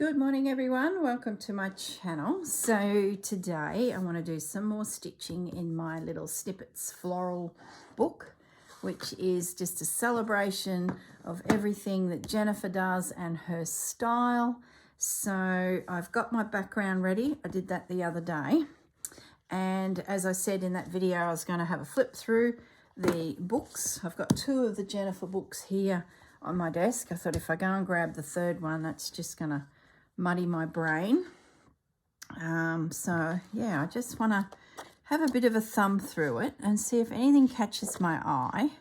Good morning everyone, welcome to my channel. So today I want to do some more stitching in my little Snippets floral book, which is just a celebration of everything that Jennifer does and her style. So I've got my background ready. I did that the other day, and as I said in that video, I was going to have a flip through the books. I've got two of the Jennifer books here on my desk. I thought if I go and grab the third one, that's just going to muddy my brain. So yeah, I just want to have a bit of a thumb through it and see if anything catches my eye.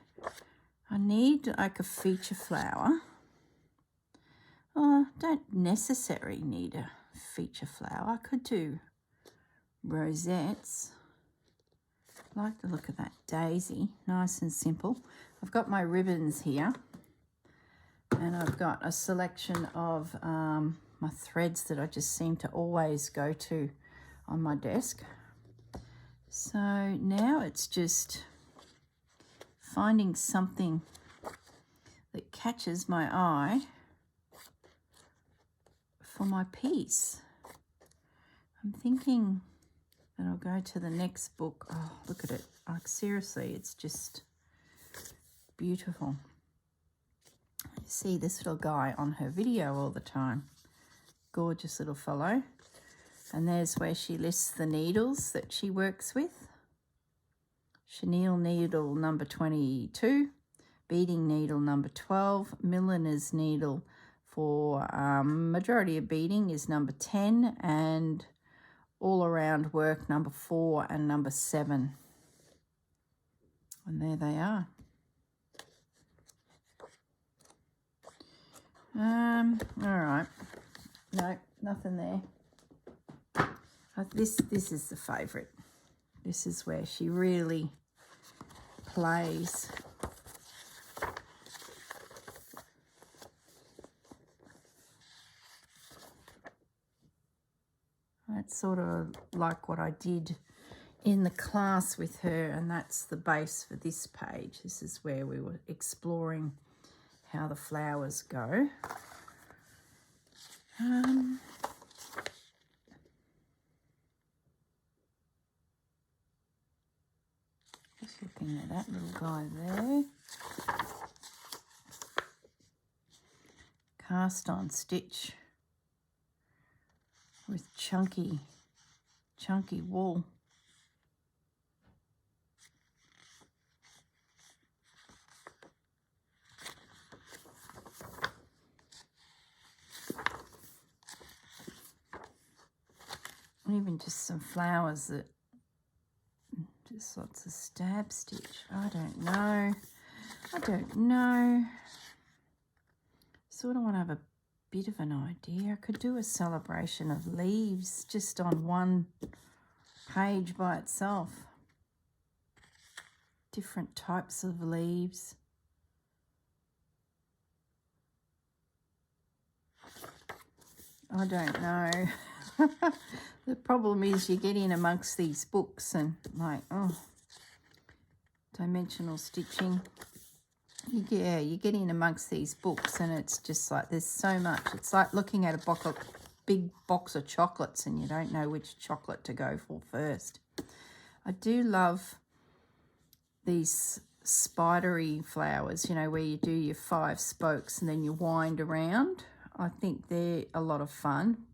I need like a feature flower. Oh, I don't necessarily need a feature flower. I could do rosettes. I like the look of that daisy, nice and simple. I've got my ribbons here, and I've got a selection of my threads that I just seem to always go to on my desk. So now it's just finding something that catches my eye for my piece. I'm thinking that I'll go to the next book. Oh, look at it. Like seriously, it's just beautiful. You see this little guy on her video all the time. Gorgeous little fellow. And there's where she lists the needles that she works with. Chenille needle number 22, beading needle number 12, milliner's needle for majority of beading is number 10, and all around work number 4 and number 7. And there they are. All right. No, nothing there. This is the favourite. This is where she really plays. That's sort of like what I did in the class with her, and that's the base for this page. This is where we were exploring how the flowers go. Just looking at that little guy there. Cast on stitch with chunky wool. Even just some flowers that just lots of stab stitch. I don't know. Sort of want to have a bit of an idea. I could do a celebration of leaves just on one page by itself. Different types of leaves. I don't know. The problem is you get in amongst these books and like, oh, dimensional stitching. You get in amongst these books and it's just like there's so much. It's like looking at a big box of chocolates and you don't know which chocolate to go for first. I do love these spidery flowers, you know, where you do your 5 spokes and then you wind around. I think they're a lot of fun.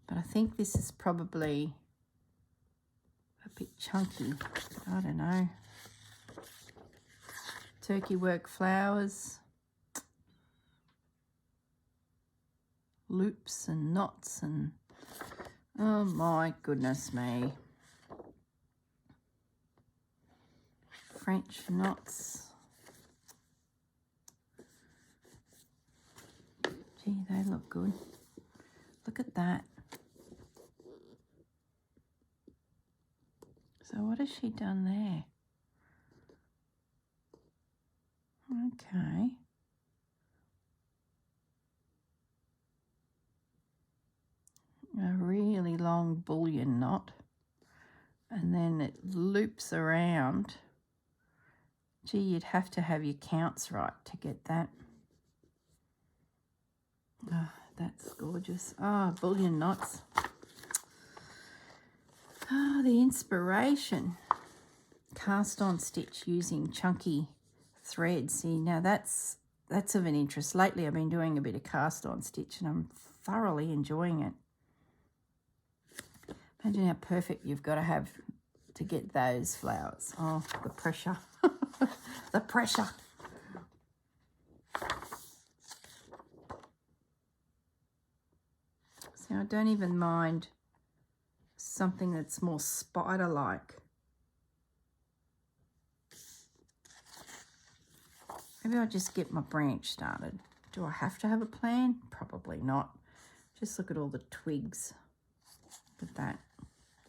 But I think this is probably a bit chunky. I don't know. Turkey work flowers. Loops and knots and... oh my goodness me. French knots. Gee, they look good. Look at that. So what has she done there? Okay. A really long bullion knot. And then it loops around. Gee, you'd have to have your counts right to get that. Oh, That's gorgeous. Oh, bullion knots. Oh, the inspiration. Cast on stitch using chunky thread. See, now that's of an interest. Lately I've been doing a bit of cast on stitch and I'm thoroughly enjoying it. Imagine how perfect you've got to have to get those flowers. Oh, the pressure. The pressure. See, I don't even mind something that's more spider-like. Maybe I'll just get my branch started. Do I have to have a plan? Probably not. Just look at all the twigs. Look at that.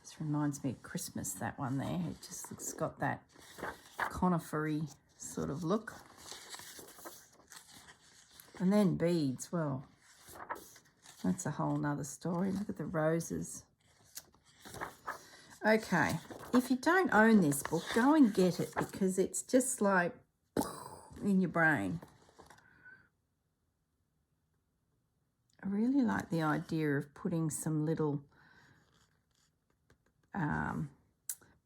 Just reminds me of Christmas, that one there. It's got that conifery sort of look. And then beads, well, that's a whole nother story. Look at the roses. Okay, if you don't own this book, go and get it because it's just like in your brain. I really like the idea of putting some little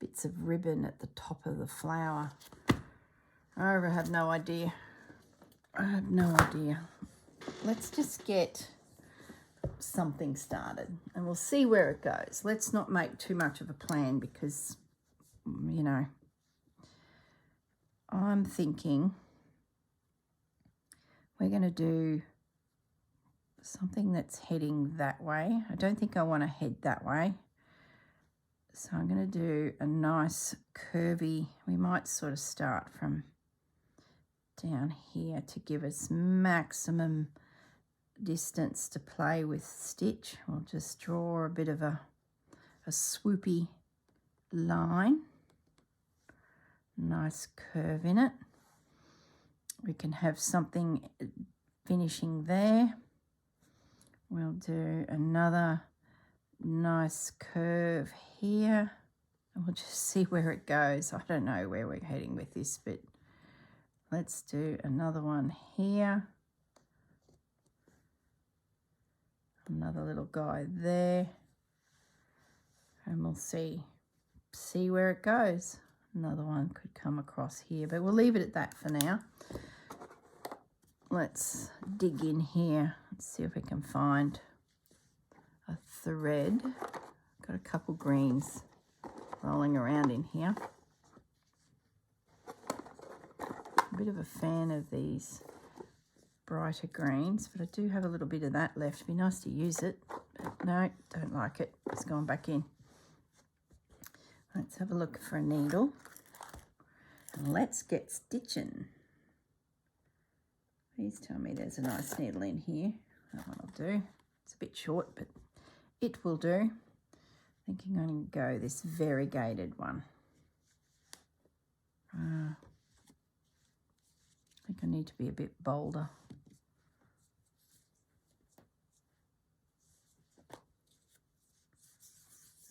bits of ribbon at the top of the flower. I have no idea. I have no idea. Let's just get something started and we'll see where it goes. Let's not make too much of a plan because, you know, I'm thinking we're going to do something that's heading that way. I don't think I want to head that way. So I'm going to do a nice curvy, we might sort of start from down here to give us maximum distance to play with stitch. We'll just draw a bit of a swoopy line. Nice curve in it. We can have something finishing there. We'll do another nice curve here. And we'll just see where it goes. I don't know where we're heading with this, but let's do another one here. Another little guy there. And we'll see where it goes. Another one could come across here, but we'll leave it at that for now. Let's dig in here. Let's see if we can find a thread. Got a couple greens rolling around in here. A bit of a fan of these brighter greens, but I do have a little bit of that left. It'd be nice to use it, but no, don't like it. It's gone back in. Let's have a look for a needle and let's get stitching. Please tell me there's a nice needle in here. That one will do. It's a bit short, but it will do. Thinking I'm going to go this variegated one. I think I need to be a bit bolder.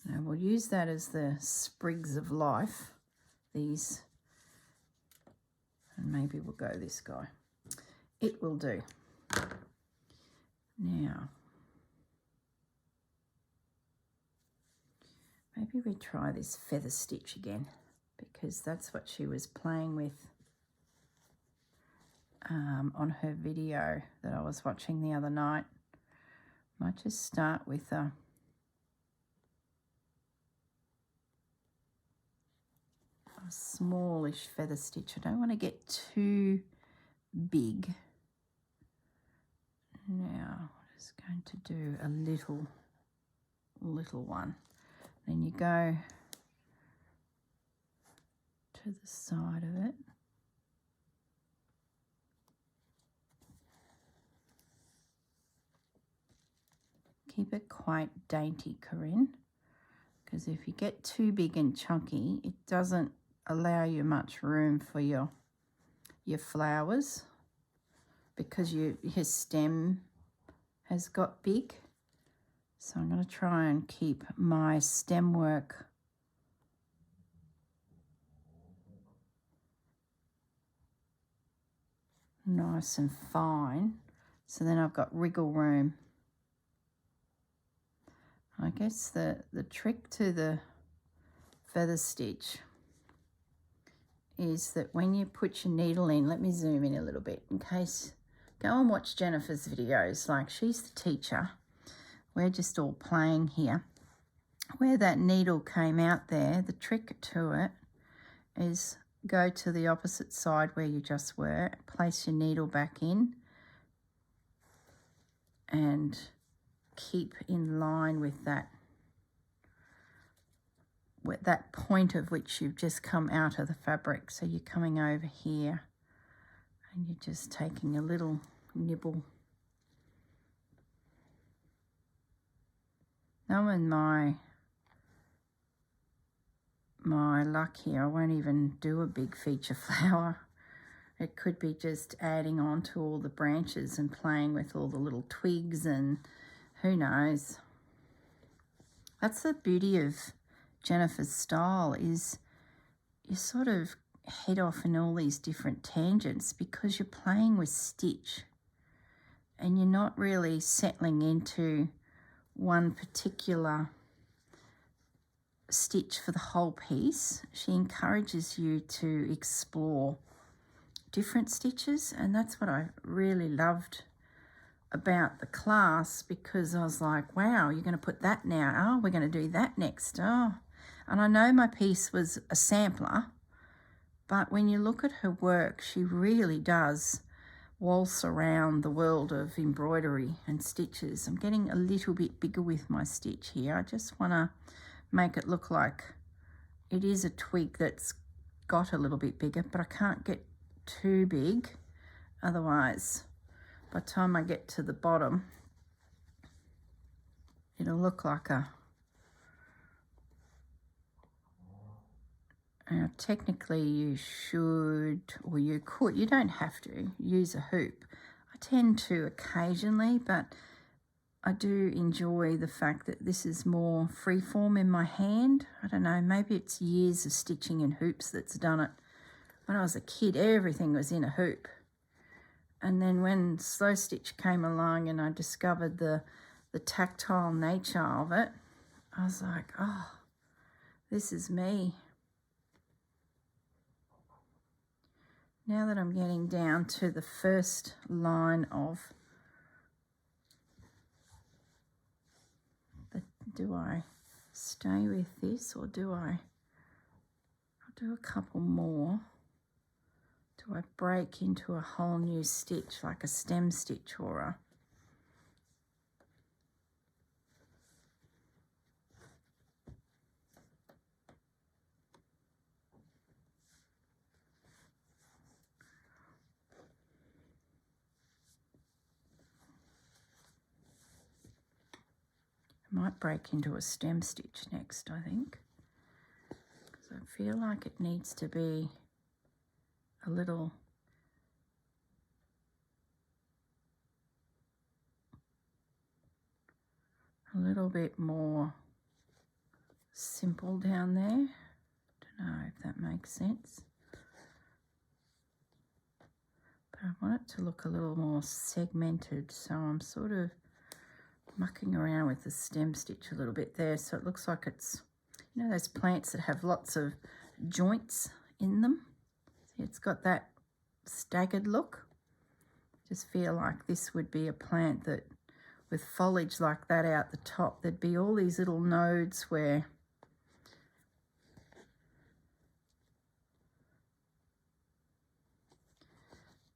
Now we'll use that as the sprigs of life, these, and maybe we'll go this guy. It will do. Now, maybe we try this feather stitch again because that's what she was playing with on her video that I was watching the other night. Might just start with a smallish feather stitch. I don't want to get too big. Now I'm just going to do a little one. Then you go to the side of it. Keep it quite dainty, Corrine, because if you get too big and chunky, it doesn't allow you much room for your flowers because your stem has got big. So I'm going to try and keep my stem work nice and fine. So then I've got wriggle room I guess the trick to the feather stitch is that when you put your needle in, let me zoom in a little bit in case, go and watch Jennifer's videos, like she's the teacher. We're just all playing here. Where that needle came out there, the trick to it is go to the opposite side where you just were, place your needle back in and keep in line with that point of which you've just come out of the fabric. So you're coming over here and you're just taking a little nibble. Knowing my luck here, I won't even do a big feature flower. It could be just adding on to all the branches and playing with all the little twigs, and who knows. That's the beauty of Jennifer's style, is you sort of head off in all these different tangents because you're playing with stitch and you're not really settling into one particular stitch for the whole piece. She encourages you to explore different stitches, and that's what I really loved about the class, because I was like, wow, you're going to put that now. Oh, we're going to do that next. Oh, and I know my piece was a sampler, but when you look at her work, she really does waltz around the world of embroidery and stitches. I'm getting a little bit bigger with my stitch here. I just want to make it look like it is a twig that's got a little bit bigger, but I can't get too big, otherwise by the time I get to the bottom it'll look like a technically you should, or you could, you don't have to use a hoop. I tend to occasionally, but I do enjoy the fact that this is more freeform in my hand. I don't know, maybe it's years of stitching in hoops that's done it. When I was a kid, everything was in a hoop. And then when slow stitch came along and I discovered the tactile nature of it, I was like, oh, this is me. Now that I'm getting down to the first line of do I stay with this, or do I'll do a couple more? Do I break into a whole new stitch, like a stem stitch or a... I might break into a stem stitch next, I think, because I feel like it needs to be a little bit more simple down there. Don't know if that makes sense, but I want it to look a little more segmented, so I'm sort of mucking around with the stem stitch a little bit there, so it looks like it's, you know, those plants that have lots of joints in them. See, it's got that staggered look. Just feel like this would be a plant that, with foliage like that out the top, there'd be all these little nodes where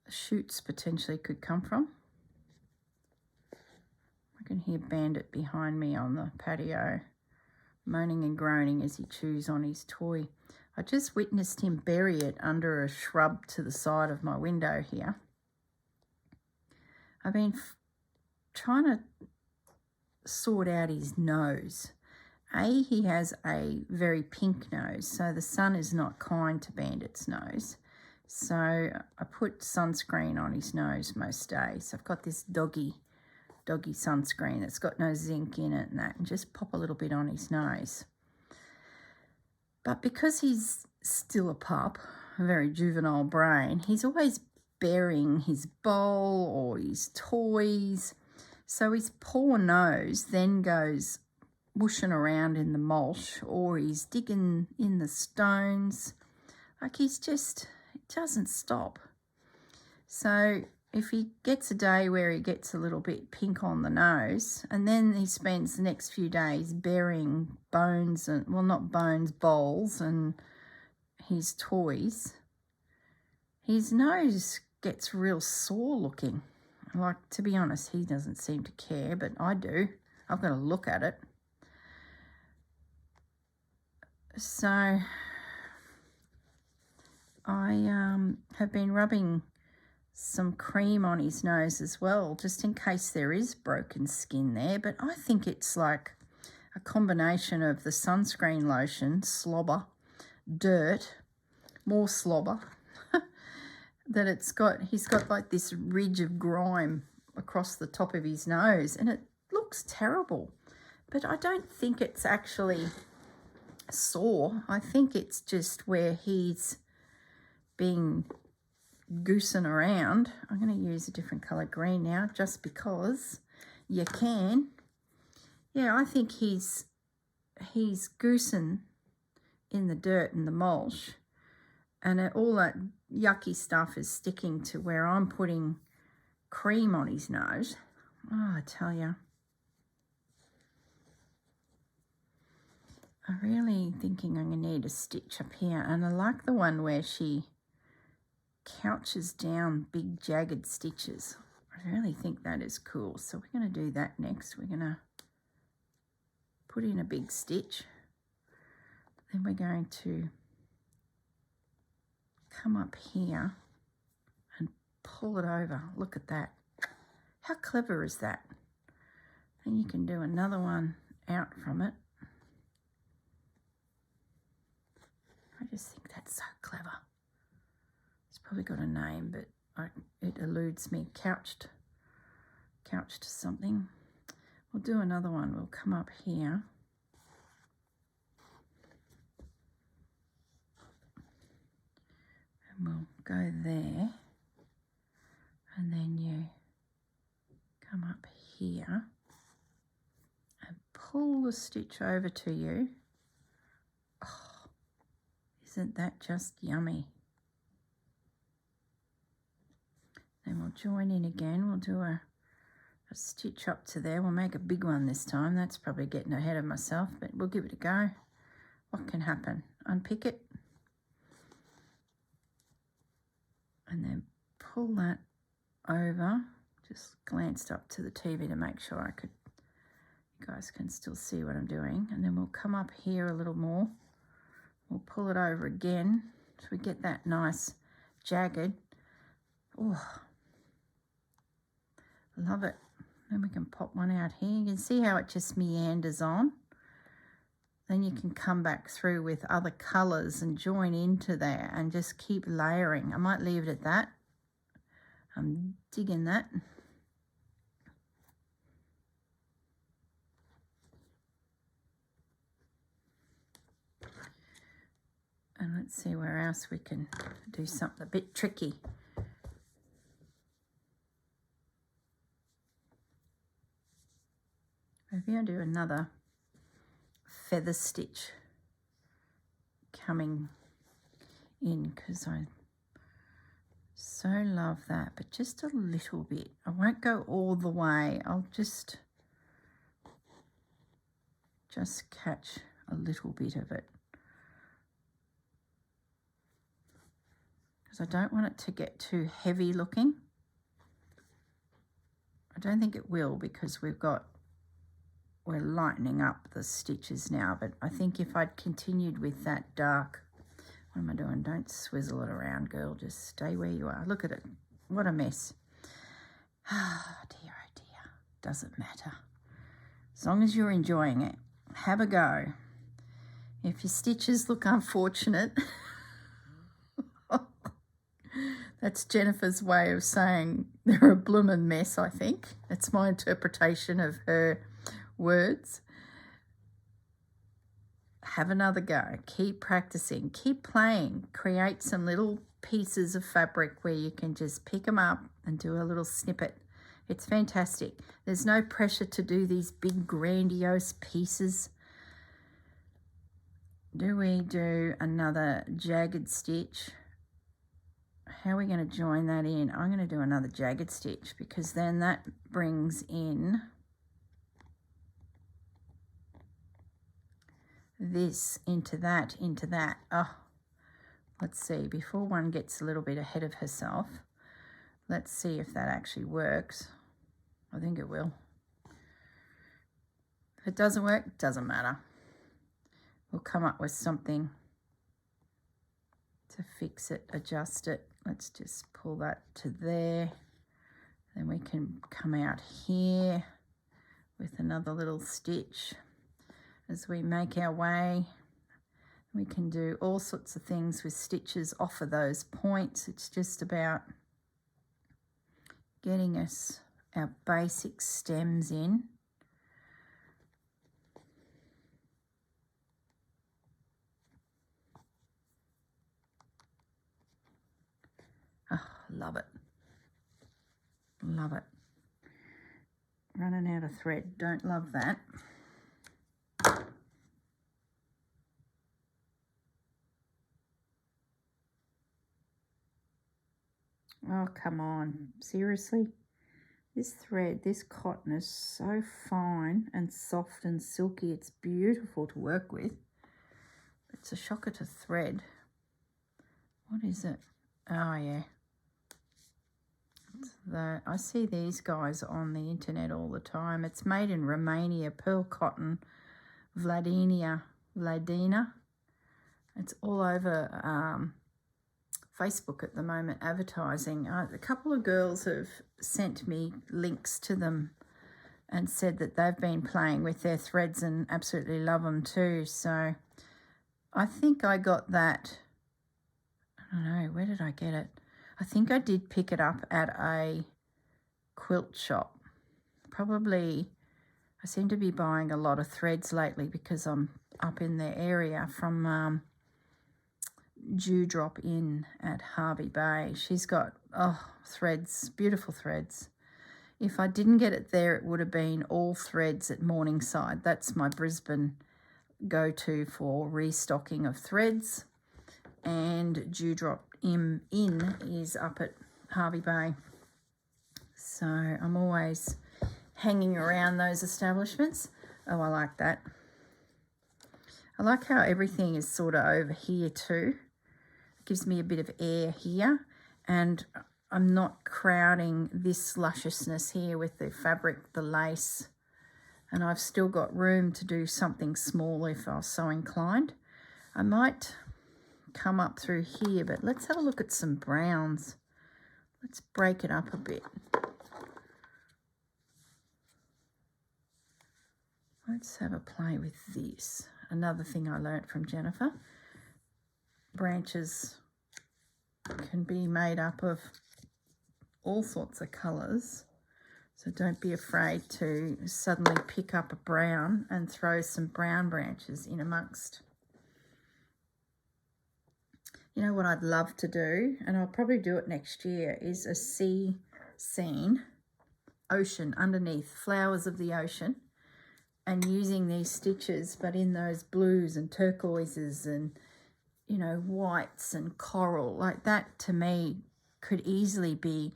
shoots potentially could come from. I can hear Bandit behind me on the patio, moaning and groaning as he chews on his toy. I just witnessed him bury it under a shrub to the side of my window here. I've been trying to sort out his nose. He has a very pink nose, so the sun is not kind to Bandit's nose. So I put sunscreen on his nose most days. I've got this doggy sunscreen that's got no zinc in it and that, and just pop a little bit on his nose. But because he's still a pup, a very juvenile brain, he's always burying his bowl or his toys. So his poor nose then goes whooshing around in the mulch, or he's digging in the stones. Like he's just, it doesn't stop. So if he gets a day where he gets a little bit pink on the nose, and then he spends the next few days burying bones, and well, not bones, bowls and his toys, his nose gets real sore looking. Like, to be honest, he doesn't seem to care, but I do. I've got to look at it. So I have been rubbing some cream on his nose as well, just in case there is broken skin there. But I think it's like a combination of the sunscreen lotion, slobber, dirt, more slobber, that he's got like this ridge of grime across the top of his nose, and it looks terrible. But I don't think it's actually sore. I think it's just where he's being goosing around. I'm going to use a different colour green now, just because you can. Yeah, I think he's goosing in the dirt and the mulch, and all that yucky stuff is sticking to where I'm putting cream on his nose. Oh, I tell you, I'm really thinking I'm going to need a stitch up here, and I like the one where she couches down big jagged stitches. I really think that is cool. So we're going to do that next. We're going to put in a big stitch. Then we're going to come up here and pull it over. Look at that. How clever is that? Then you can do another one out from it. I just think that's so clever. It's probably got a name, but it eludes me. Couched something. We'll do another one. We'll come up here. And we'll go there. And then you come up here and pull the stitch over to you. Oh, isn't that just yummy? Then we'll join in again. We'll do a stitch up to there. We'll make a big one this time. That's probably getting ahead of myself, but we'll give it a go. What can happen? Unpick it. And then pull that over. Just glanced up to the TV to make sure you guys can still see what I'm doing. And then we'll come up here a little more. We'll pull it over again so we get that nice jagged. Oh, love it. Then we can pop one out here. You can see how it just meanders on. Then you can come back through with other colours and join into there and just keep layering. I might leave it at that. I'm digging that. And let's see where else we can do something a bit tricky. Maybe I'll do another feather stitch coming in, because I so love that, but just a little bit. I won't go all the way. I'll just catch a little bit of it, because I don't want it to get too heavy looking. I don't think it will, because we're lightening up the stitches now, but I think if I'd continued with that dark, what am I doing? Don't swizzle it around, girl. Just stay where you are. Look at it. What a mess. Ah, dear, oh dear. Doesn't matter. As long as you're enjoying it, have a go. If your stitches look unfortunate, that's Jennifer's way of saying they're a bloomin' mess, I think. That's my interpretation of her words. Have another go. Keep practicing. Keep playing. Create some little pieces of fabric where you can just pick them up and do a little snippet It's fantastic. There's no pressure to do these big grandiose pieces. Do we do another jagged stitch? How are we going to join that in? I'm going to do another jagged stitch because then that brings in this into that, into that. Oh, let's see. Before one gets a little bit ahead of herself, let's see if that actually works. I think it will. If it doesn't work, it doesn't matter. We'll come up with something to fix it, adjust it. Let's just pull that to there. Then we can come out here with another little stitch. As we make our way, we can do all sorts of things with stitches off of those points. It's just about getting us our basic stems in. Oh, love it. Love it. Running out of thread. Don't love that. Oh, come on. Seriously? This thread, this cotton is so fine and soft and silky. It's beautiful to work with. It's a shocker to thread. What is it? Oh, yeah. I see these guys on the internet all the time. It's made in Romania, pearl cotton, Vladina. It's all over Facebook at the moment, advertising. A couple of girls have sent me links to them and said that they've been playing with their threads and absolutely love them too. So I think I got that. I don't know, where did I get it? I think I did pick it up at a quilt shop. Probably, I seem to be buying a lot of threads lately because I'm up in the area from Dewdrop Inn at Hervey Bay. She's got, threads, beautiful threads. If I didn't get it there, it would have been All Threads at Morningside. That's my Brisbane go-to for restocking of threads. And Dewdrop Inn is up at Hervey Bay. So I'm always hanging around those establishments. Oh, I like that. I like how everything is sort of over here too. It gives me a bit of air here, and I'm not crowding this lusciousness here with the fabric, the lace, and I've still got room to do something small if I was so inclined. I might come up through here, but let's have a look at some browns. Let's break it up a bit. Let's have a play with this. Another thing I learnt from Jennifer. Branches can be made up of all sorts of colours. So don't be afraid to suddenly pick up a brown and throw some brown branches in amongst. You know what I'd love to do, and I'll probably do it next year, is a sea scene, ocean underneath, flowers of the ocean, and using these stitches, but in those blues and turquoises and, you know, whites and coral. Like that, to me, could easily be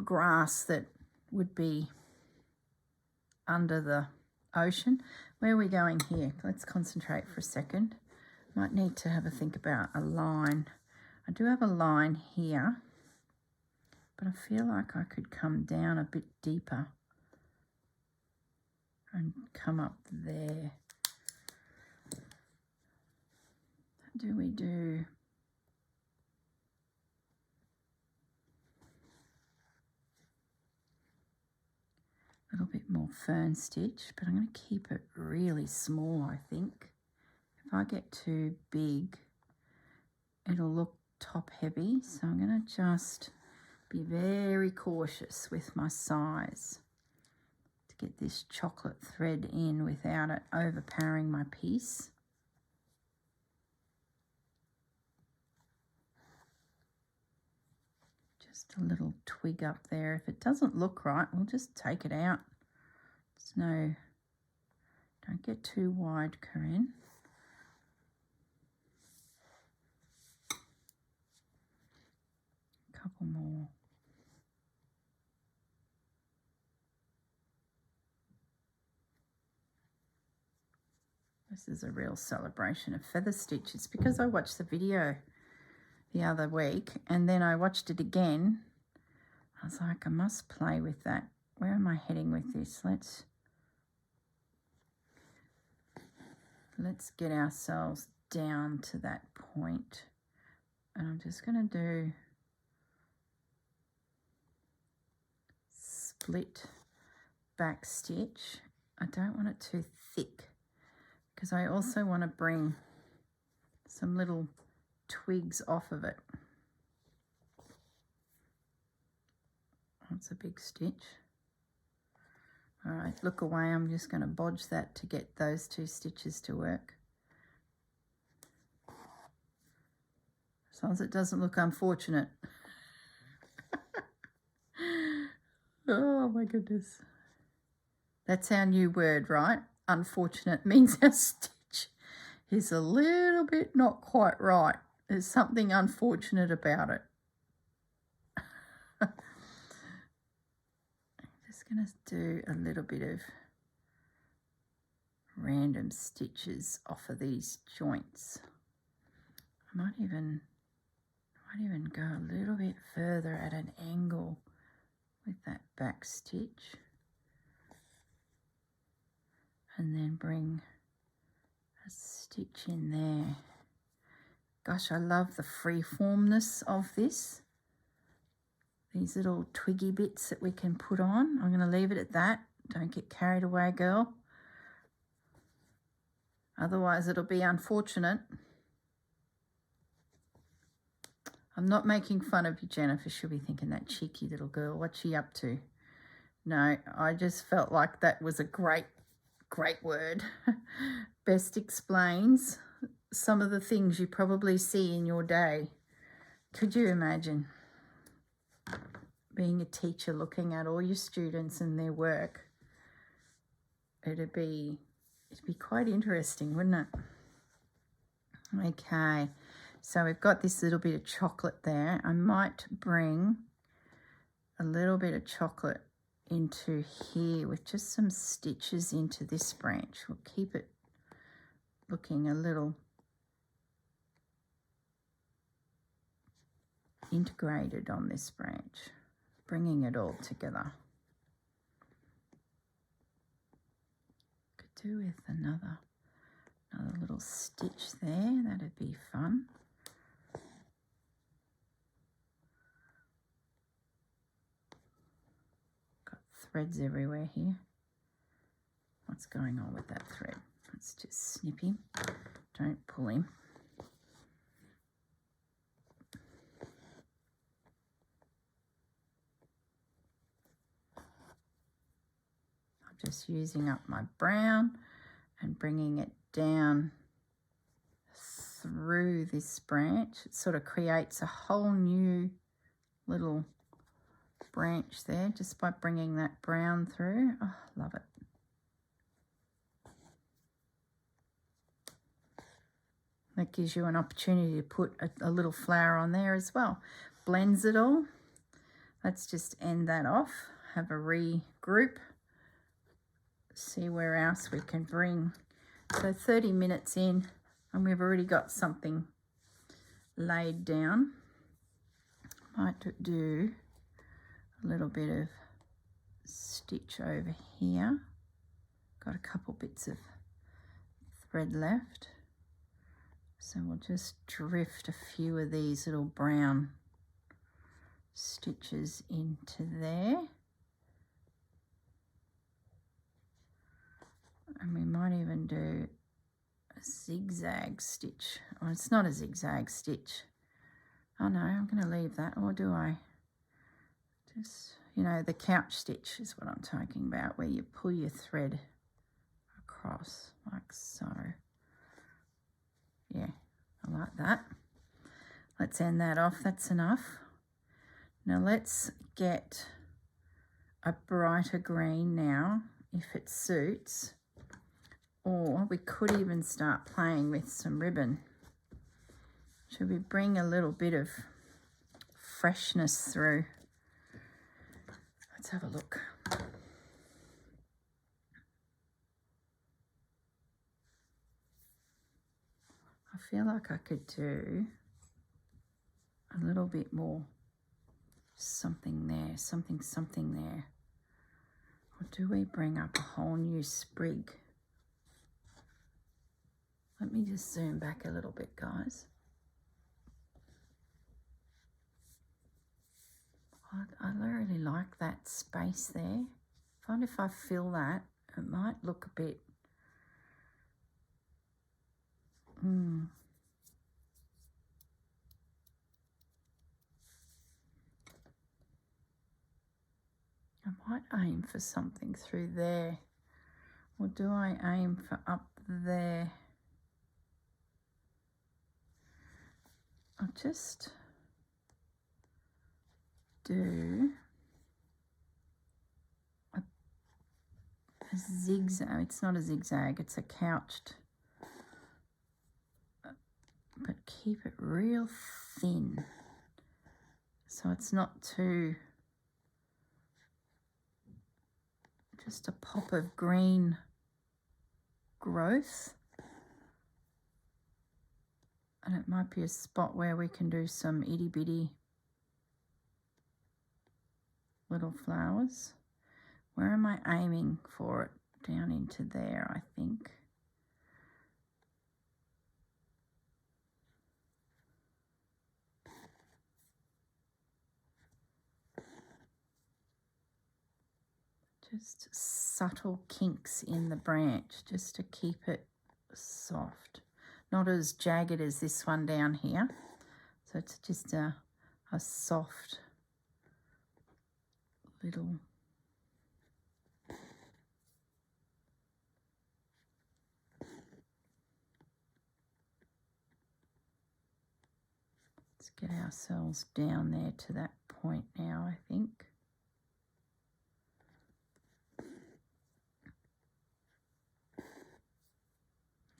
grass that would be under the ocean. Where are we going here? Let's concentrate for a second. Might need to have a think about a line. I do have a line here, but I feel like I could come down a bit deeper and come up there. Do we do a little bit more fern stitch, but I'm going to keep it really small, I think. If I get too big, it'll look top heavy, so I'm going to just be very cautious with my size to get this chocolate thread in without it overpowering my piece. Just a little twig up there. If it doesn't look right, we'll just take it out. It's no, don't get too wide, Corrine. A couple more. This is a real celebration of feather stitch. It's because I watched the video the other week and then I watched it again. I was like, I must play with that. Where am I heading with this? Let's get ourselves down to that point. And I'm just going to do split back stitch. I don't want it too thick because I also want to bring some little twigs off of it. That's a big stitch. All right, look away. I'm just going to bodge that to get those 2 stitches to work. As long as it doesn't look unfortunate. Oh my goodness. That's our new word, right? Unfortunate means our stitch is a little bit not quite right. There's something unfortunate about it. I'm just going to do a little bit of random stitches off of these joints. I might even go a little bit further at an angle with that back stitch. And then bring a stitch in there. Gosh, I love the freeformness of this. These little twiggy bits that we can put on. I'm going to leave it at that. Don't get carried away, girl. Otherwise, it'll be unfortunate. I'm not making fun of you, Jennifer. She'll be thinking, that cheeky little girl, what's she up to? No, I just felt like that was a great word. Best explains some of the things you probably see in your day. Could you imagine being a teacher looking at all your students and their work? It'd be quite interesting, wouldn't it? Okay, so we've got this little bit of chocolate there. I might bring a little bit of chocolate into here with just some stitches into this branch. We'll keep it looking a little integrated on this branch, bringing it all together. Could do with another little stitch there. That'd be fun. Threads everywhere here. What's going on with that thread? Let's just snip him. Don't pull him. I'm just using up my brown and bringing it down through this branch. It sort of creates a whole new little branch there just by bringing that brown through. Oh, love it. That gives you an opportunity to put a little flower on there as well. Blends it all. Let's just end that off. Have a regroup. See where else we can bring. So 30 minutes in and we've already got something laid down. Might do a little bit of stitch over here. Got a couple bits of thread left. So we'll just drift a few of these little brown stitches into there. And we might even do a zigzag stitch. Oh, it's not a zigzag stitch. Oh no, I'm going to leave that. Or do I? Just, you know, the couch stitch is what I'm talking about, where you pull your thread across like so. Yeah, I like that. Let's end that off. That's enough. Now let's get a brighter green now, if it suits. Or we could even start playing with some ribbon. Should we bring a little bit of freshness through? Let's have a look. I feel like I could do a little bit more something there, something there. Or do we bring up a whole new sprig? Let me just zoom back a little bit, guys. I really like that space there. I find if I fill that, it might look a bit... I might aim for something through there. Or do I aim for up there? I'll just do a zigzag. It's not a zigzag, it's a couched. But keep it real thin. So it's not too... Just a pop of green growth. And it might be a spot where we can do some itty bitty little flowers. Where am I aiming for it? Down into there, I think. Just subtle kinks in the branch just to keep it soft. Not as jagged as this one down here. So it's just a soft little... Let's get ourselves down there to that point now, I think.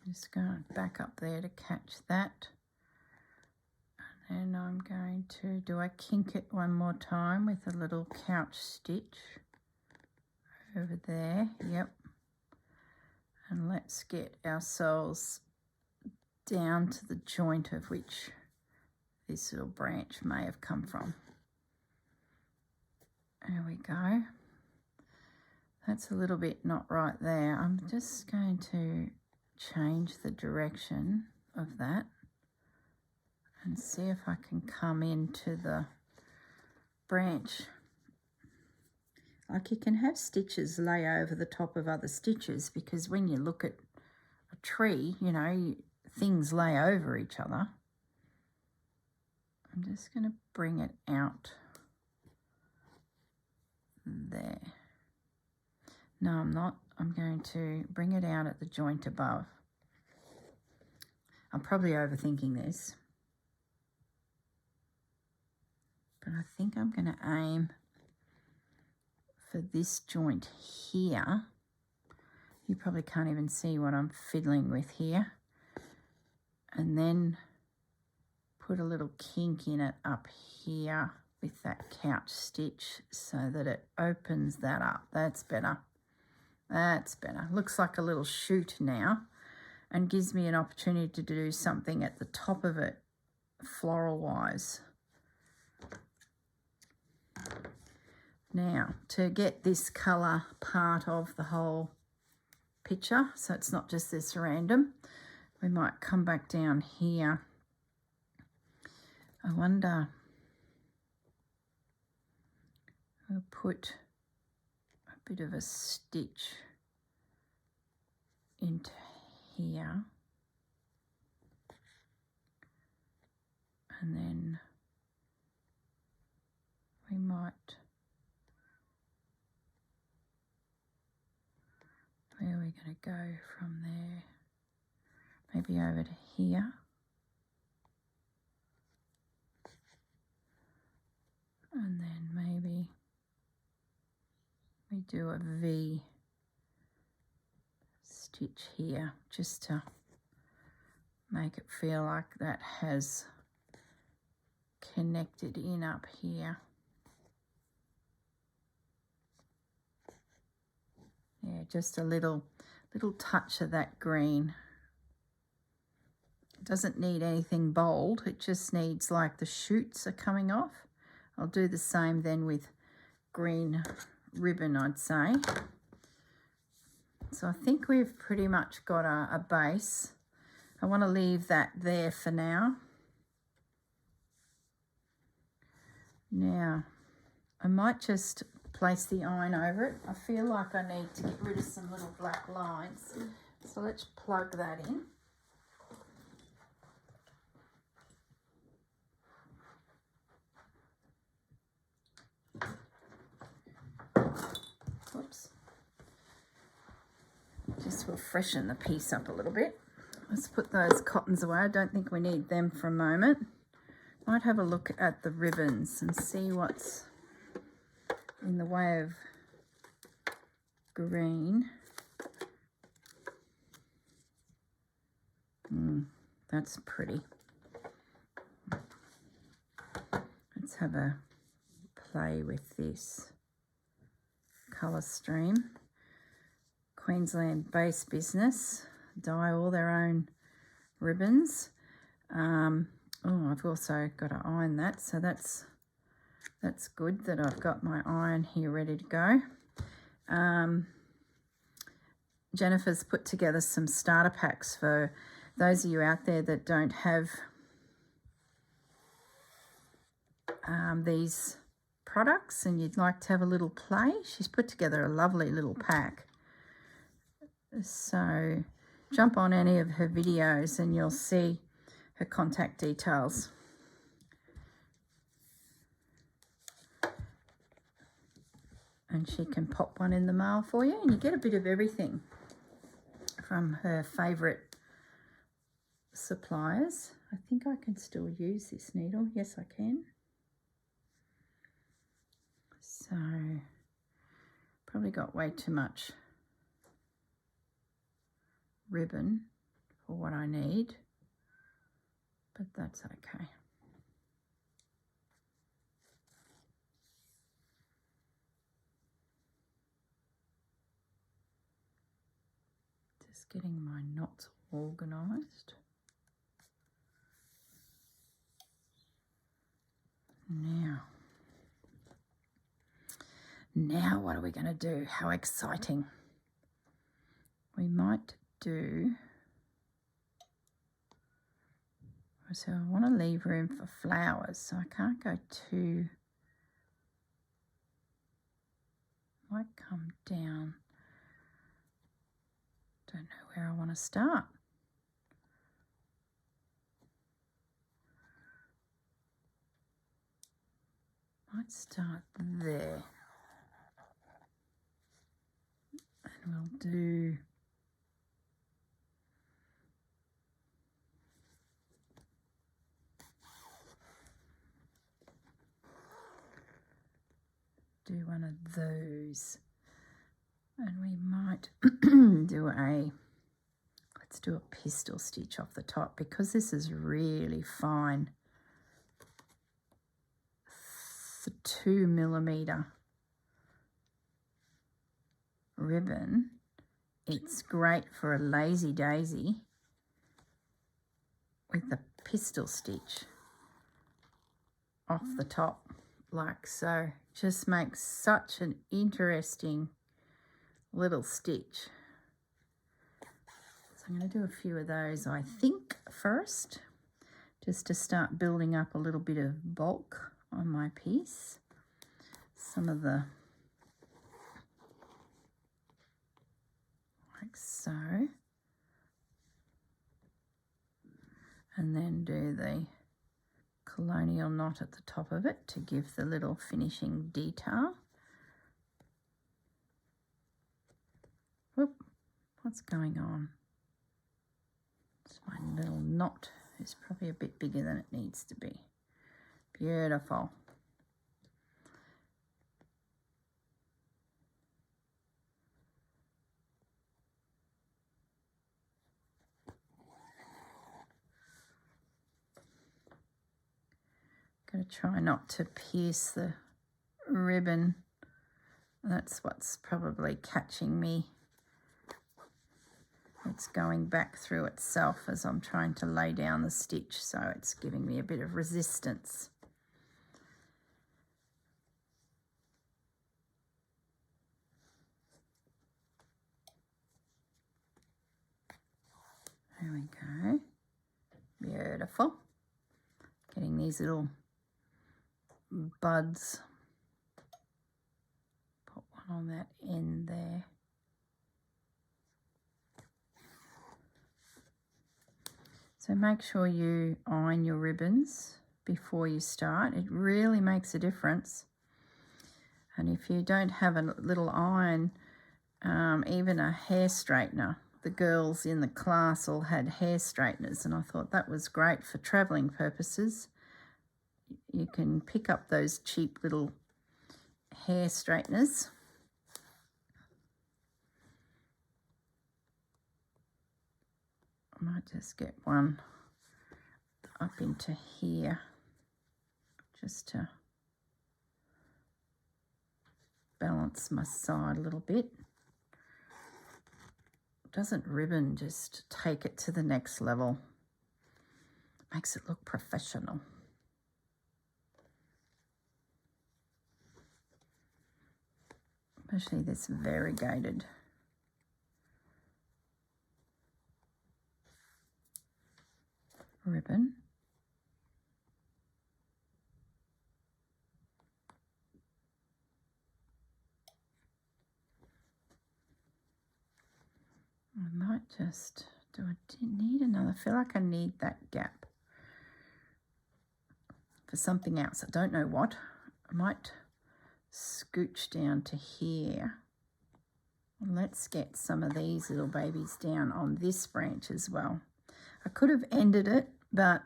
Just going back up there to catch that. And then I'm going to, do I kink it one more time with a little couch stitch over there? Yep. And let's get ourselves down to the joint of which this little branch may have come from. There we go. That's a little bit not right there. I'm just going to change the direction of that and see if I can come into the branch. Like, you can have stitches lay over the top of other stitches, because when you look at a tree, you know, things lay over each other. I'm just going to bring it out there. No, I'm not. I'm going to bring it out at the joint above. I'm probably overthinking this, but I think I'm going to aim for this joint here. You probably can't even see what I'm fiddling with here. And then put a little kink in it up here with that couch stitch so that it opens that up. That's better. That's better. Looks like a little shoot now, and gives me an opportunity to do something at the top of it floral-wise. Now, to get this colour part of the whole picture, so it's not just this random, we might come back down here. I wonder, I'll put a bit of a stitch into here, and then we might, where are we going to go from there? Maybe over to here. And then maybe we do a V stitch here just to make it feel like that has connected in up here. Yeah, just a little touch of that green. It doesn't need anything bold, it just needs like the shoots are coming off. I'll do the same then with green ribbon, I'd say. So I think we've pretty much got a base. I want to leave that there for now. Now, I might just place the iron over it. I feel like I need to get rid of some little black lines. So let's plug that in. Oops. Just will freshen the piece up a little bit. Let's put those cottons away. I don't think we need them for a moment. Might have a look at the ribbons and see what's in the way of green. That's pretty. Let's have a play with this colour stream. Queensland based business, dye all their own ribbons. Oh, I've also got to iron that, so that's good that I've got my iron here ready to go. Jennifer's put together some starter packs for those of you out there that don't have these products and you'd like to have a little play. She's put together a lovely little pack. So jump on any of her videos and you'll see her contact details. And she can pop one in the mail for you, and you get a bit of everything from her favourite suppliers. I think I can still use this needle. Yes, I can. So probably got way too much ribbon for what I need, but that's okay. Just getting my knots organised. Now what are we going to do? How exciting. We might do, so I want to leave room for flowers, so I can't go too, might come down, don't know where I want to start. Might start there, and we'll do one of those, and we might let's do a pistol stitch off the top, because this is really fine 2mm ribbon. It's great for a lazy daisy with the pistol stitch off the top like so. Just makes such an interesting little stitch. So I'm going to do a few of those, I think, first, just to start building up a little bit of bulk on my piece. Some of the, like so, and then do the colonial knot at the top of it to give the little finishing detail. Whoop, what's going on? My little knot is probably a bit bigger than it needs to be. Beautiful. Got to try not to pierce the ribbon. That's what's probably catching me. It's going back through itself as I'm trying to lay down the stitch, so it's giving me a bit of resistance. There we go. Beautiful. Getting these little buds. Put one on that end there. So make sure you iron your ribbons before you start. It really makes a difference. And if you don't have a little iron, even a hair straightener, the girls in the class all had hair straighteners, and I thought that was great for travelling purposes. You can pick up those cheap little hair straighteners. I might just get one up into here just to balance my side a little bit. Doesn't ribbon just take it to the next level? Makes it look professional. Especially this variegated ribbon. I might just, do I need another? I feel like I need that gap for something else. I don't know what. I might scooch down to here. Let's get some of these little babies down on this branch as well. I could have ended it, but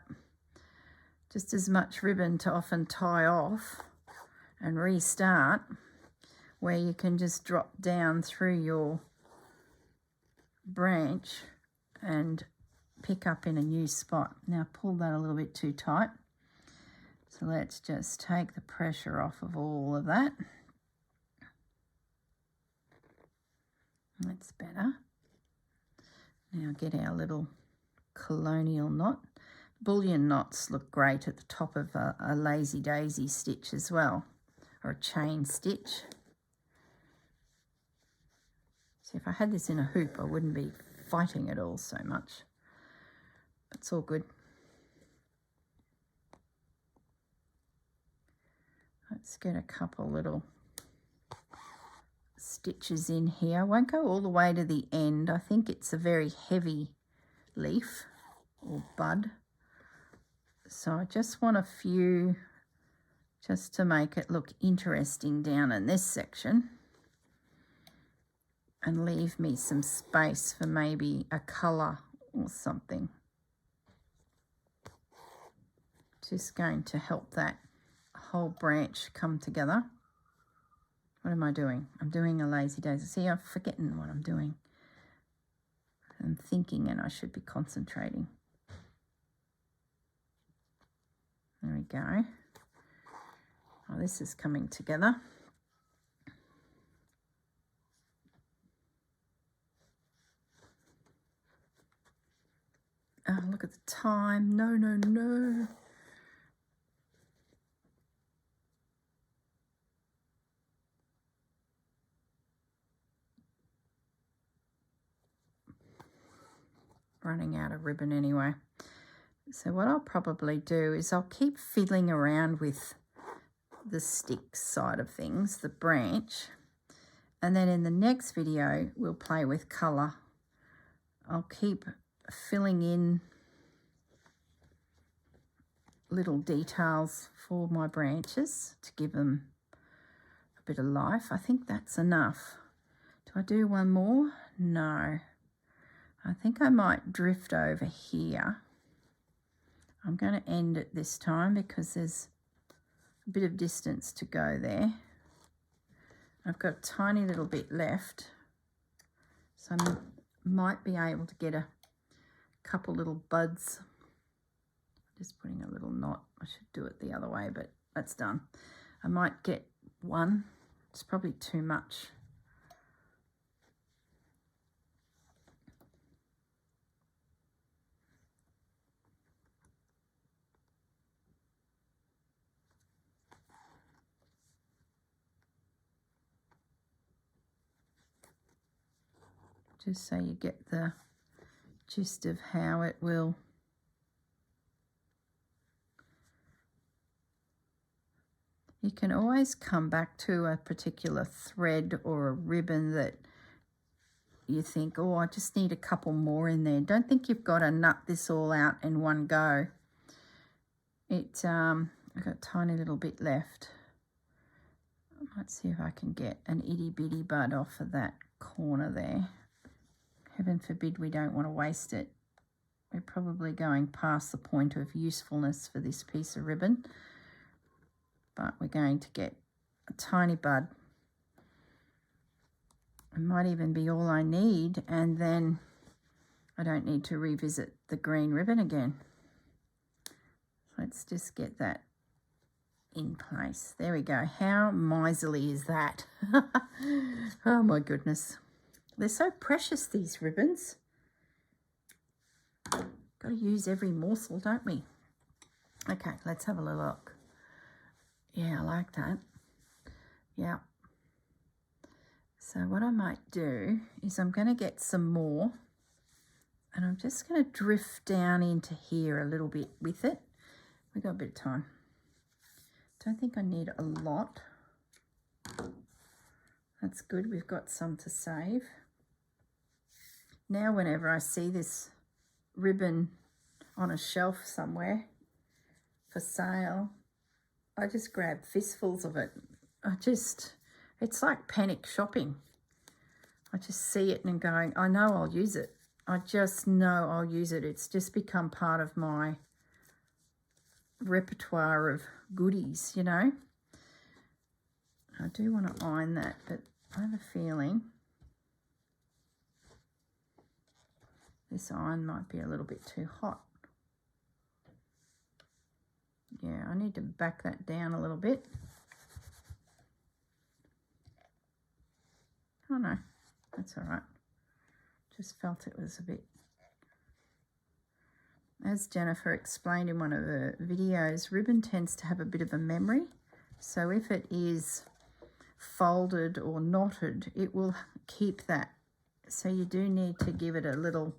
just as much ribbon to often tie off and restart, where you can just drop down through your branch and pick up in a new spot. Now pull that a little bit too tight. So let's just take the pressure off of all of that. That's better. Now get our little colonial knot. Bullion knots look great at the top of a lazy daisy stitch as well, or a chain stitch. See, if I had this in a hoop, I wouldn't be fighting it all so much. But it's all good. Let's get a couple little stitches in here. I won't go all the way to the end. I think it's a very heavy leaf or bud. So I just want a few just to make it look interesting down in this section, and leave me some space for maybe a colour or something. Just going to help that whole branch come together. What am I doing? I'm doing a lazy daisy. See, I'm forgetting what I'm doing. I'm thinking and I should be concentrating. There we go. Oh, this is coming together. Oh, look at the time. No, no, no. Running out of ribbon anyway. So what I'll probably do is I'll keep fiddling around with the stick side of things, the branch, and then in the next video we'll play with colour. I'll keep filling in little details for my branches to give them a bit of life. I think that's enough. Do I do one more? No. I think I might drift over here. I'm going to end it this time because there's a bit of distance to go there. I've got a tiny little bit left, so I might be able to get a couple little buds Just putting a little knot. I should do it the other way, but that's done. I might get one. It's probably too much. Just so you get the gist of how it will. You can always come back to a particular thread or a ribbon that you think, oh, I just need a couple more in there. Don't think you've got to nut this all out in one go. I've got a tiny little bit left. I might see if I can get an itty bitty bud off of that corner there. Heaven forbid we don't want to waste it. We're probably going past the point of usefulness for this piece of ribbon, but we're going to get a tiny bud. It might even be all I need, and then I don't need to revisit the green ribbon again. Let's just get that in place. There we go. How miserly is that? Oh my goodness. They're so precious, these ribbons. Got to use every morsel, don't we? Okay, let's have a little look. Yeah, I like that. Yeah. So what I might do is I'm going to get some more, and I'm just going to drift down into here a little bit with it. We've got a bit of time. Don't think I need a lot. That's good. We've got some to save. Now whenever I see this ribbon on a shelf somewhere for sale, I just grab fistfuls of it. It's like panic shopping. I just see it and going, I know I'll use it. I just know I'll use it. It's just become part of my repertoire of goodies, you know. I do want to iron that, but I have a feeling this iron might be a little bit too hot. Yeah, I need to back that down a little bit. Oh no, that's all right. Just felt it was a bit. As Jennifer explained in one of her videos, ribbon tends to have a bit of a memory. So if it is folded or knotted, it will keep that. So you do need to give it a little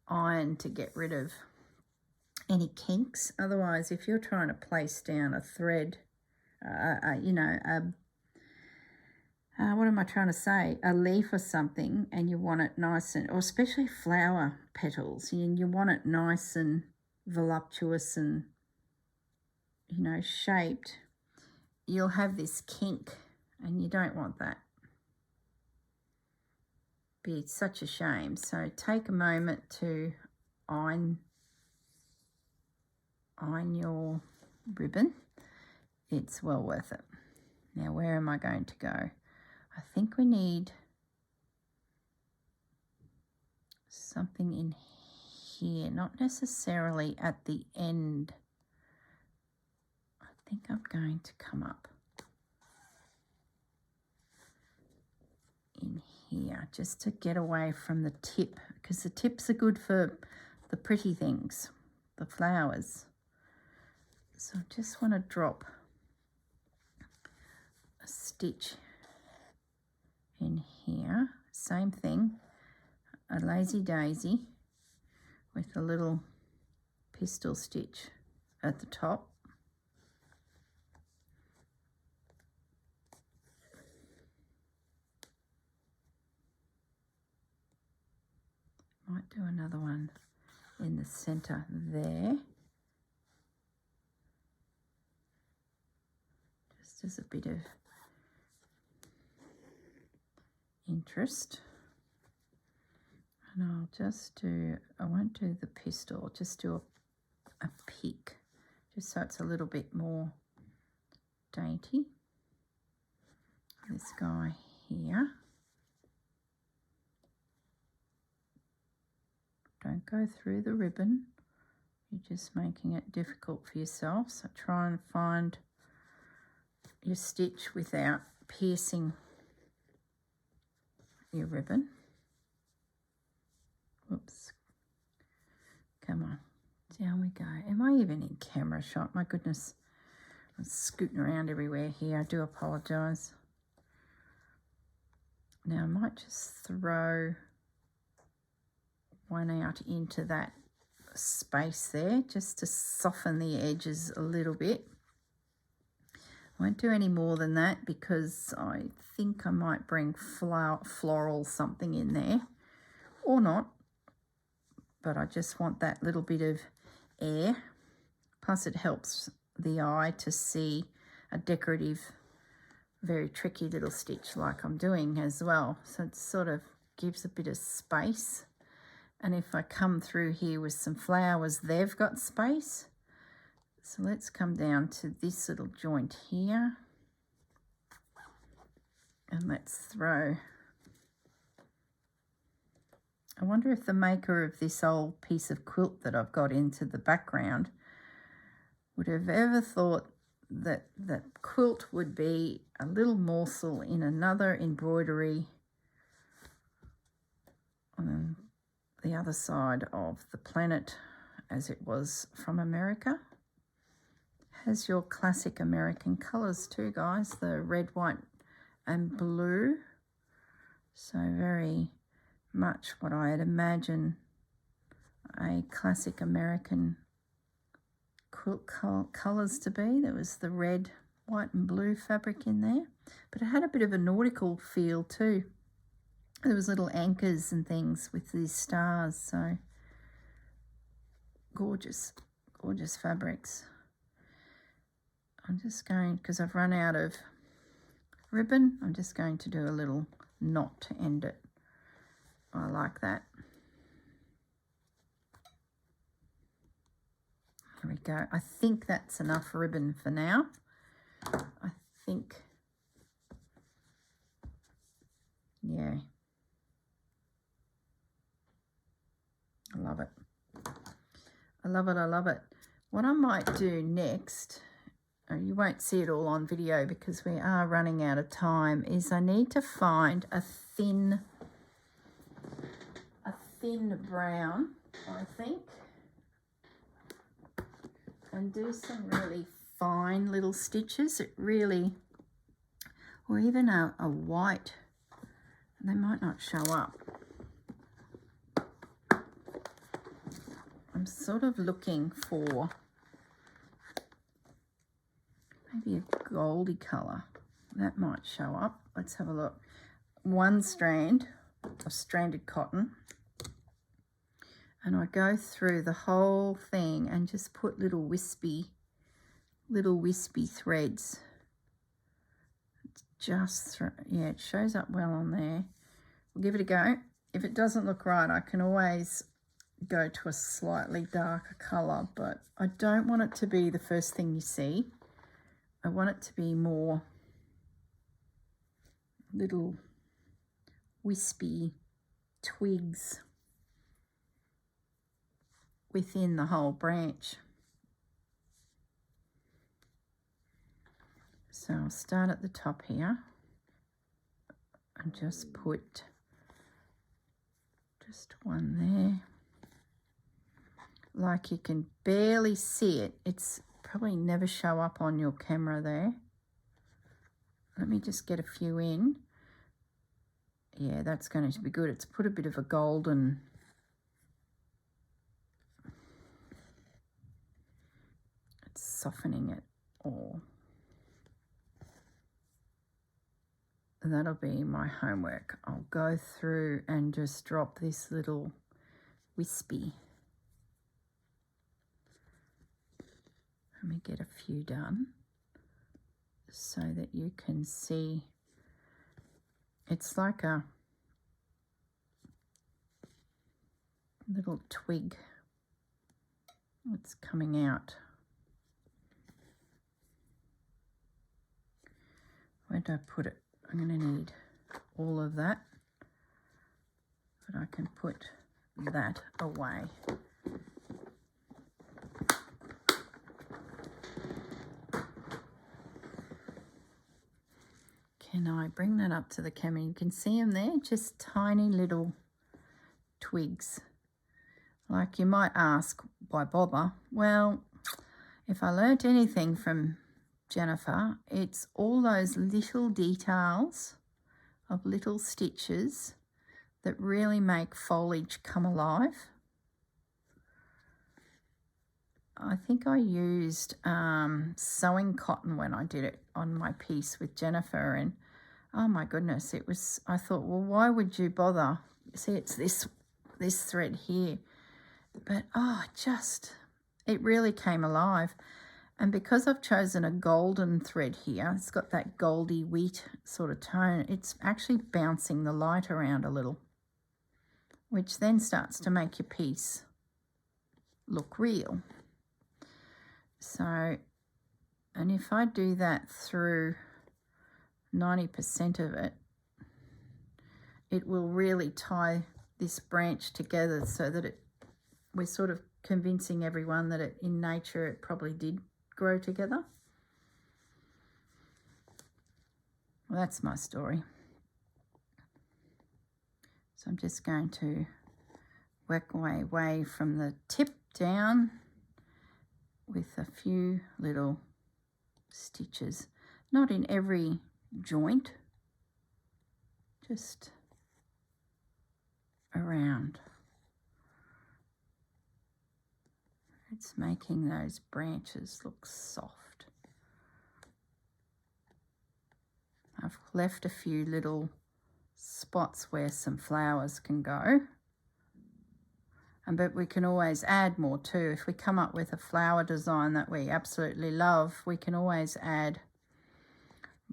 iron to get rid of any kinks. Otherwise, if you're trying to place down a thread, what am I trying to say? A leaf or something, and you want it nice and, or especially flower petals, and you want it nice and voluptuous and, you know, shaped, you'll have this kink, and you don't want that. Be such a shame. So take a moment to iron your ribbon. It's well worth it. Now, where am I going to go? I think we need something in here, not necessarily at the end. I think I'm going to come up in here just to get away from the tip, because the tips are good for the pretty things, the flowers. So I just want to drop a stitch in here. Same thing, a lazy daisy with a little pistol stitch at the top. Might do another one in the center there, just as a bit of interest. And I'll just do, I won't do the pistil, just do a peak, just so it's a little bit more dainty. This guy here. Don't go through the ribbon. You're just making it difficult for yourself. So try and find your stitch without piercing your ribbon. Whoops. Come on. Down we go. Am I even in camera shot? My goodness. I'm scooting around everywhere here. I do apologise. Now I might just throw one out into that space there just to soften the edges a little bit. I won't do any more than that because I think I might bring floral something in there, or not, but I just want that little bit of air. Plus it helps the eye to see a decorative, very tricky little stitch like I'm doing as well. So it sort of gives a bit of space. And if I come through here with some flowers, they've got space. So let's come down to this little joint here. And let's throw. I wonder if the maker of this old piece of quilt that I've got into the background would have ever thought that the quilt would be a little morsel in another embroidery on the other side of the planet, as it was from America. Has your classic American colours too, guys, the red, white and blue. So very much what I'd imagine a classic American quilt colours to be. There was the red, white and blue fabric in there, but it had a bit of a nautical feel too. There was little anchors and things with these stars, so gorgeous, gorgeous fabrics. I'm just going, because I've run out of ribbon, I'm just going to do a little knot to end it. I like that. There we go. I think that's enough ribbon for now. I think, yeah. I love it. I love it. I love it. What I might do next, you won't see it all on video because we are running out of time, is I need to find a thin brown, I think, and do some really fine little stitches. It really, or even a white, they might not show up. I'm sort of looking for maybe a goldy colour. That might show up. Let's have a look. One strand of stranded cotton. And I go through the whole thing and just put little wispy threads. Just, yeah, it shows up well on there. We'll give it a go. If it doesn't look right, I can always go to a slightly darker colour, but I don't want it to be the first thing you see. I want it to be more little wispy twigs within the whole branch. So I'll start at the top here and just put just one there. Like you can barely see it. It's probably never show up on your camera there. Let me just get a few in. Yeah, that's going to be good. It's put a bit of a golden, it's softening it all. And that'll be my homework. I'll go through and just drop this little wispy. Let me get a few done so that you can see. It's like a little twig that's coming out. Where do I put it? I'm going to need all of that, but I can put that away. Can I bring that up to the camera? You can see them there, just tiny little twigs. Like, you might ask, why bother? Well, if I learnt anything from Jennifer, it's all those little details of little stitches that really make foliage come alive. I think I used sewing cotton when I did it on my piece with Jennifer, and oh my goodness, it was, I thought, well, why would you bother? See, it's this thread here, but oh, it really came alive. And because I've chosen a golden thread here, it's got that goldy wheat sort of tone, it's actually bouncing the light around a little, which then starts to make your piece look real. So, and if I do that through 90% of it, it will really tie this branch together so that we're sort of convincing everyone that in nature it probably did grow together. Well, that's my story. So I'm just going to work my way from the tip down with a few little stitches, not in every joint, just around. It's making those branches look soft. I've left a few little spots where some flowers can go. But we can always add more too. If we come up with a flower design that we absolutely love, we can always add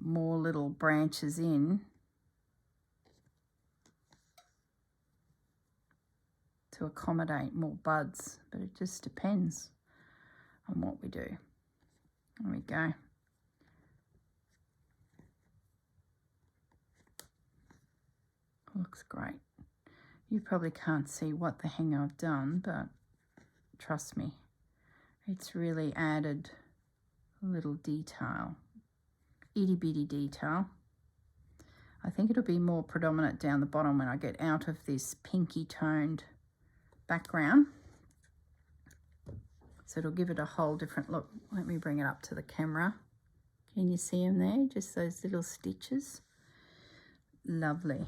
more little branches in to accommodate more buds, but it just depends on what we do. There we go. Looks great. You probably can't see what the heck I've done, but trust me, it's really added a little detail, itty bitty detail. I think it'll be more predominant down the bottom when I get out of this pinky toned background. So it'll give it a whole different look. Let me bring it up to the camera. Can you see them there? Just those little stitches. Lovely.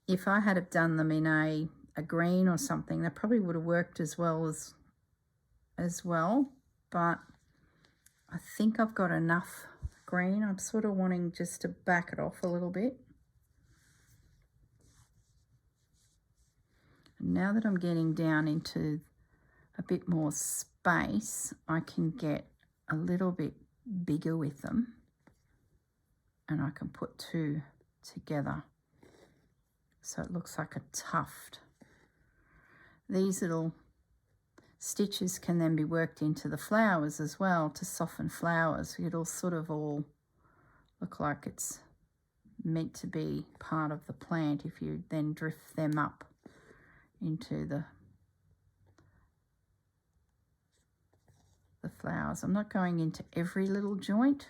If I had have done them in a green or something, that probably would have worked as well, but I think I've got enough green. I'm sort of wanting just to back it off a little bit. And now that I'm getting down into a bit more space, I can get a little bit bigger with them, and I can put two together so it looks like a tuft. These little stitches can then be worked into the flowers as well to soften flowers. It'll sort of all look like it's meant to be part of the plant if you then drift them up into the flowers. I'm not going into every little joint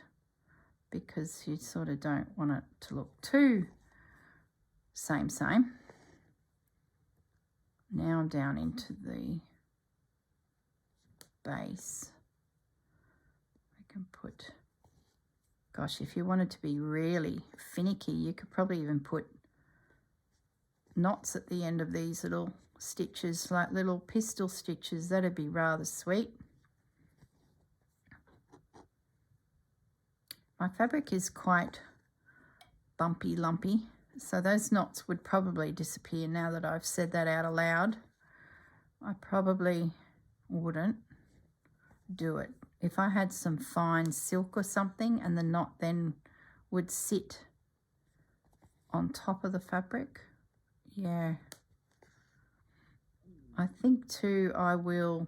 because you sort of don't want it to look too same. Now I'm down into the base. I can put, gosh, if you wanted to be really finicky, you could probably even put knots at the end of these little stitches, like little pistol stitches. That'd be rather sweet. My fabric is quite bumpy, lumpy, so those knots would probably disappear now that I've said that out aloud. I probably wouldn't do it. If I had some fine silk or something and the knot then would sit on top of the fabric, yeah. I think too I will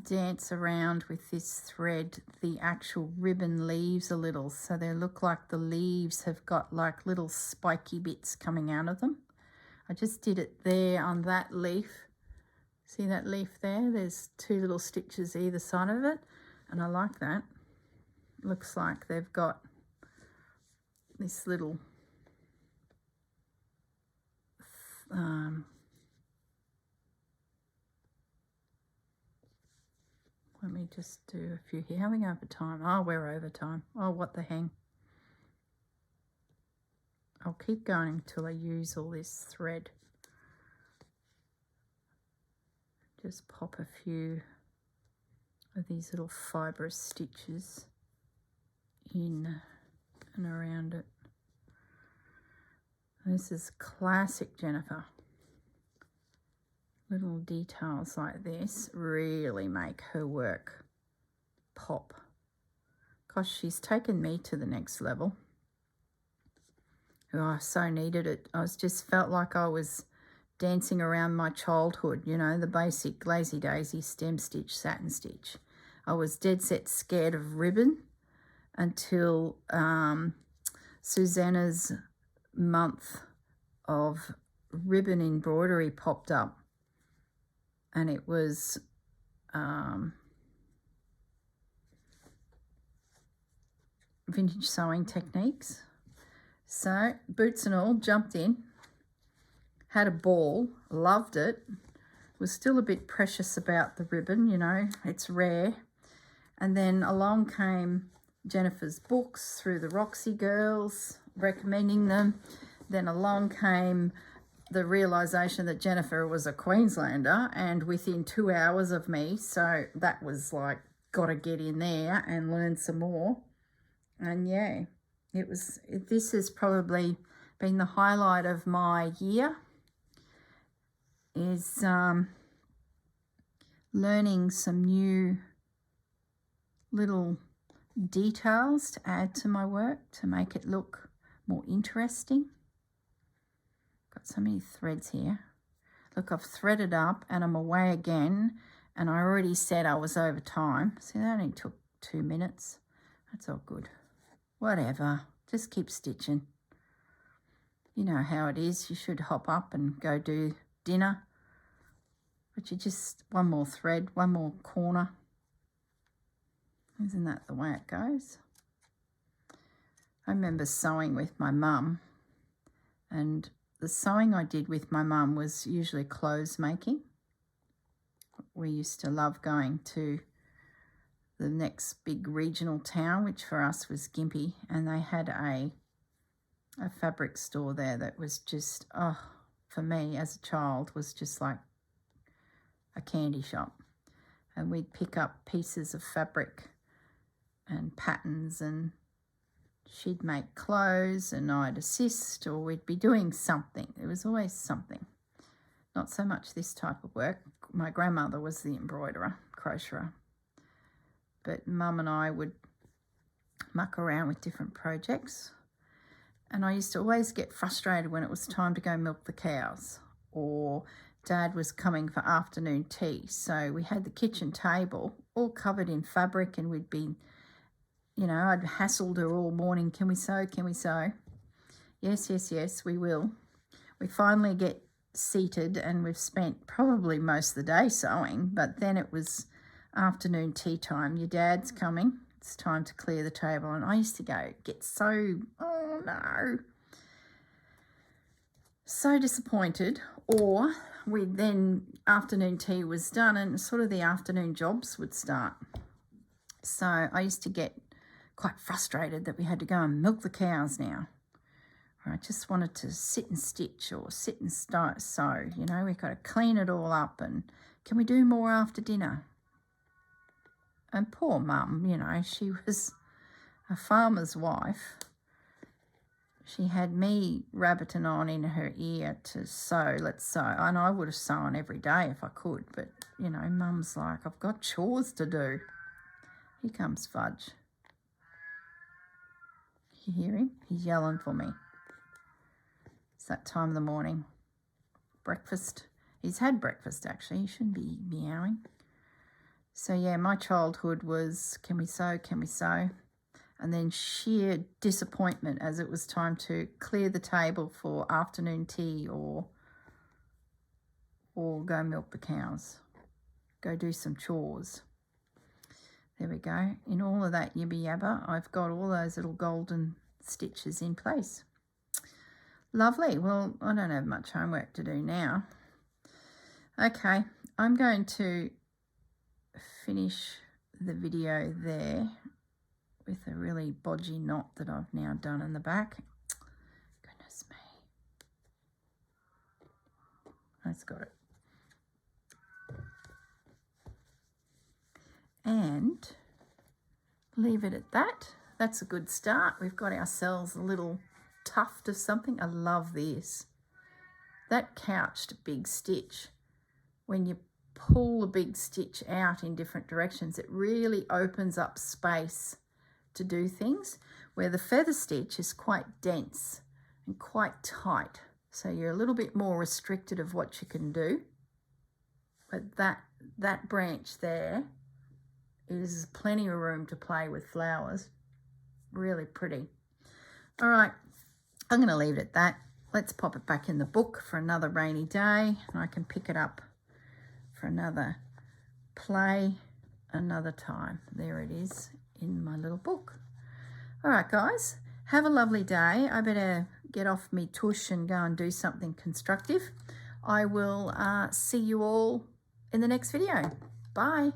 dance around with this thread the actual ribbon leaves a little, so they look like the leaves have got like little spiky bits coming out of them. I just did it there on that leaf. See that leaf there? There's two little stitches either side of it, and I like that. looks like they've got this little let me just do a few here. How are we over time? Oh, we're over time. Oh, what the hang. I'll keep going until I use all this thread. Just pop a few of these little fibrous stitches in and around it. This is classic Jennifer. Little details like this really make her work pop. Gosh, she's taken me to the next level. Oh, I so needed it. I just felt like I was dancing around my childhood, you know, the basic lazy daisy stem stitch, satin stitch. I was dead set scared of ribbon until Susanna's month of ribbon embroidery popped up, and it was vintage sewing techniques. So boots and all, jumped in, had a ball, loved it, was still a bit precious about the ribbon, you know, it's rare. And then along came Jennifer's books through the Roxy girls, recommending them. Then along came the realisation that Jennifer was a Queenslander, and within 2 hours of me, so that was like, gotta get in there and learn some more. And yeah, this has probably been the highlight of my year, is learning some new little details to add to my work to make it look more interesting. Got so many threads here. Look, I've threaded up and I'm away again, and I already said I was over time. See, that only took 2 minutes. That's all good. Whatever, just keep stitching. You know how it is. You should hop up and go do dinner, but you just, one more thread, one more corner. Isn't that the way it goes? I remember sewing with my mum, and the sewing I did with my mum was usually clothes making. We used to love going to the next big regional town, which for us was Gympie, and they had a fabric store there that was just, oh, for me as a child, was just like a candy shop. And we'd pick up pieces of fabric and patterns, and she'd make clothes and I'd assist, or we'd be doing something. There was always something. Not so much this type of work. My grandmother was the embroiderer, crocheter. But Mum and I would muck around with different projects. And I used to always get frustrated when it was time to go milk the cows, or Dad was coming for afternoon tea. So we had the kitchen table all covered in fabric, and we'd be, you know, I'd hassled her all morning. Can we sew? Can we sew? Yes, yes, yes, we will. We finally get seated, and we've spent probably most of the day sewing, but then it was afternoon tea time. Your dad's coming. It's time to clear the table. And I used to get so, oh no, so disappointed. Or then afternoon tea was done, and sort of the afternoon jobs would start. So I used to get quite frustrated that we had to go and milk the cows now. Or I just wanted to sit and stitch or sit and sew. You know, we've got to clean it all up, and can we do more after dinner? And poor Mum, you know, she was a farmer's wife. She had me rabbiting on in her ear to sew, let's sew. And I would have sewn every day if I could. But, you know, Mum's like, I've got chores to do. Here comes Fudge. You hear him? He's yelling for me. It's that time of the morning. Breakfast. He's had breakfast, actually. He shouldn't be meowing. So, yeah, my childhood was, can we sew, can we sew? And then sheer disappointment as it was time to clear the table for afternoon tea, or go milk the cows, go do some chores. There we go. In all of that yibba yabba, I've got all those little golden stitches in place. Lovely. Well, I don't have much homework to do now. Okay, I'm going to finish the video there with a really bodgy knot that I've now done in the back. Goodness me. That's got it. And leave it at that. That's a good start. We've got ourselves a little tuft of something. I love this. That couched big stitch, when you pull the big stitch out in different directions, it really opens up space to do things, where the feather stitch is quite dense and quite tight. So you're a little bit more restricted of what you can do. But that branch there is plenty of room to play with flowers. Really pretty. All right, I'm going to leave it at that. Let's pop it back in the book for another rainy day, and I can pick it up for another play another time. There it is in my little book. All right, guys, have a lovely day. I better get off me tush and go and do something constructive. I will see you all in the next video. Bye.